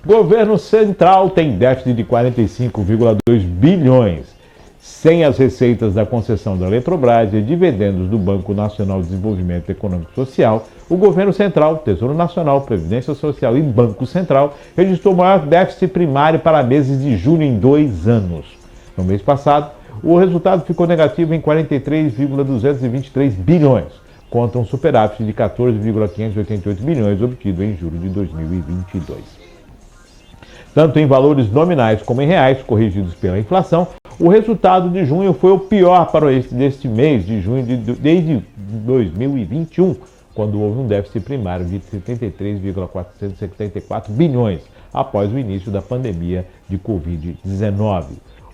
Governo Central tem déficit de 45,2 bilhões. Sem as receitas da concessão da Eletrobras e dividendos do Banco Nacional de Desenvolvimento Econômico e Social, o Governo Central, Tesouro Nacional, Previdência Social e Banco Central registrou o maior déficit primário para meses de julho em 2 anos. No mês passado, o resultado ficou negativo em 43,223 bilhões, contra um superávit de 14,588 bilhões obtido em julho de 2022. Tanto em valores nominais como em reais, corrigidos pela inflação, o resultado de junho foi o pior para este mês de junho desde 2021, quando houve um déficit primário de 73,474 bilhões, após o início da pandemia de Covid-19.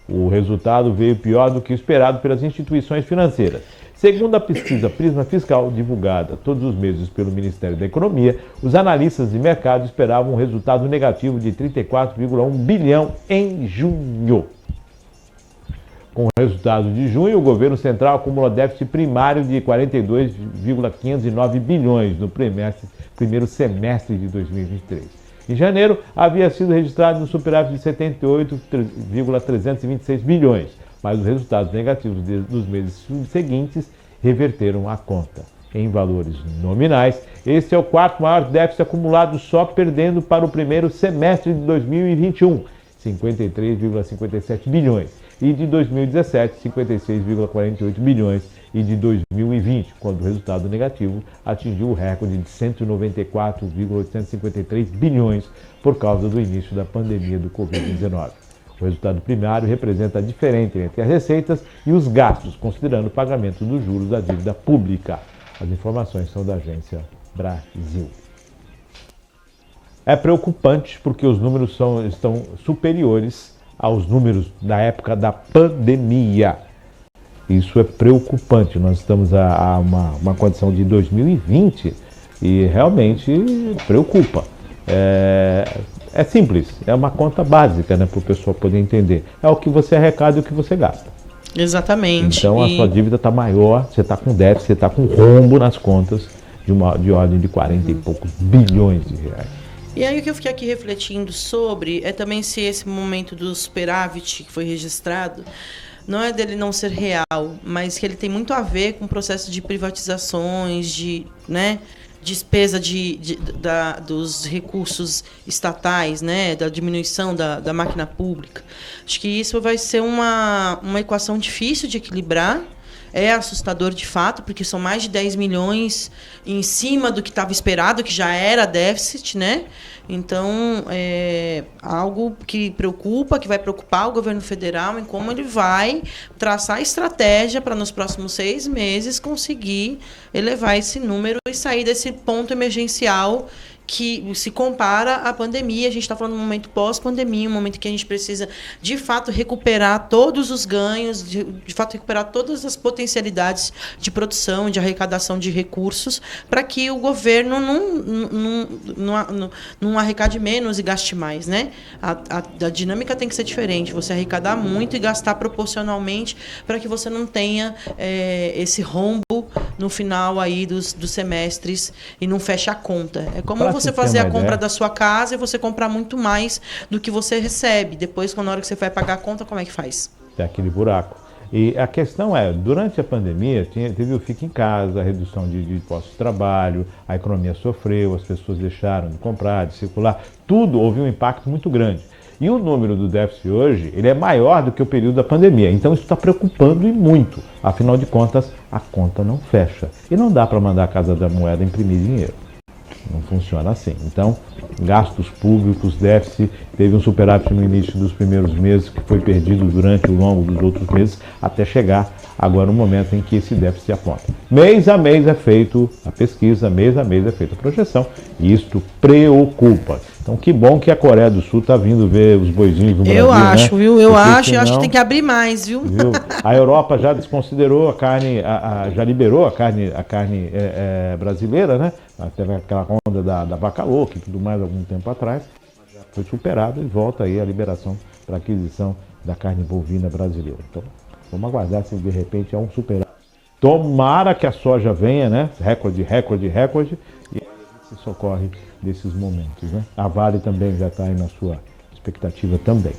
O resultado veio pior do que esperado pelas instituições financeiras. Segundo a pesquisa Prisma Fiscal, divulgada todos os meses pelo Ministério da Economia, os analistas de mercado esperavam um resultado negativo de 34,1 bilhão em junho. Com o resultado de junho, o governo central acumula déficit primário de 42,509 bilhões no primeiro semestre de 2023. Em janeiro, havia sido registrado um superávit de 78,326 bilhões, mas os resultados negativos dos meses seguintes reverteram a conta. Em valores nominais, esse é o quarto maior déficit acumulado, só perdendo para o primeiro semestre de 2021, 53,57 bilhões, e de 2017, 56,48 bilhões, e de 2020, quando o resultado negativo atingiu o recorde de 194,853 bilhões por causa do início da pandemia do Covid-19. O resultado primário representa a diferença entre as receitas e os gastos, considerando o pagamento dos juros da dívida pública. As informações são da Agência Brasil. É preocupante porque os números estão superiores aos números da época da pandemia. Isso é preocupante. Nós estamos a uma condição de 2020 e realmente preocupa. É simples, é uma conta básica, né, para o pessoal poder entender. É o que você arrecada e o que você gasta. Exatamente. Então a sua dívida está maior, você está com déficit, você está com rombo nas contas de ordem de 40 e poucos bilhões de reais. E aí o que eu fiquei aqui refletindo sobre é também se esse momento do superávit que foi registrado não é dele não ser real, mas que ele tem muito a ver com o processo de privatizações, de, né, despesa dos recursos estatais, né, da diminuição da máquina pública. Acho que isso vai ser uma equação difícil de equilibrar. É assustador de fato, porque são mais de 10 milhões em cima do que estava esperado, que já era déficit, né? Então, é algo que preocupa, que vai preocupar o governo federal em como ele vai traçar estratégia para, nos próximos 6 meses, conseguir elevar esse número e sair desse ponto emergencial que se compara à pandemia. A gente está falando de um momento pós-pandemia, um momento que a gente precisa, de fato, recuperar todos os ganhos, de fato, recuperar todas as potencialidades de produção, de arrecadação de recursos, para que o governo não arrecade menos e gaste mais, né? A dinâmica tem que ser diferente, você arrecadar muito e gastar proporcionalmente para que você não tenha esse rombo no final aí dos semestres e não feche a conta. É como você fazer a compra da sua casa e você comprar muito mais do que você recebe. Depois, na hora que você vai pagar a conta, como é que faz? Tem aquele buraco. E a questão é, durante a pandemia, teve o Fica em Casa, a redução de postos de trabalho, a economia sofreu, as pessoas deixaram de comprar, de circular, tudo houve um impacto muito grande. E o número do déficit hoje, ele é maior do que o período da pandemia. Então isso está preocupando e muito. Afinal de contas, a conta não fecha. E não dá para mandar a Casa da Moeda imprimir dinheiro. Não funciona assim. Então, gastos públicos, déficit, teve um superávit no início dos primeiros meses que foi perdido durante o longo dos outros meses, até chegar agora no momento em que esse déficit se aponta. Mês a mês é feito a pesquisa, mês a mês é feita a projeção, e isto preocupa. Então, que bom que a Coreia do Sul está vindo ver os boizinhos no Brasil, eu acho, né? Viu? Eu acho que tem que abrir mais, viu? A Europa já desconsiderou a carne, já liberou a carne brasileira, né? Teve aquela onda da vaca louca e tudo mais algum tempo atrás, já foi superado e volta aí a liberação para aquisição da carne bovina brasileira. Então, vamos aguardar se de repente é um superávit. Tomara que a soja venha, né? Recorde. E socorre desses momentos, né? A Vale também já está aí na sua expectativa também.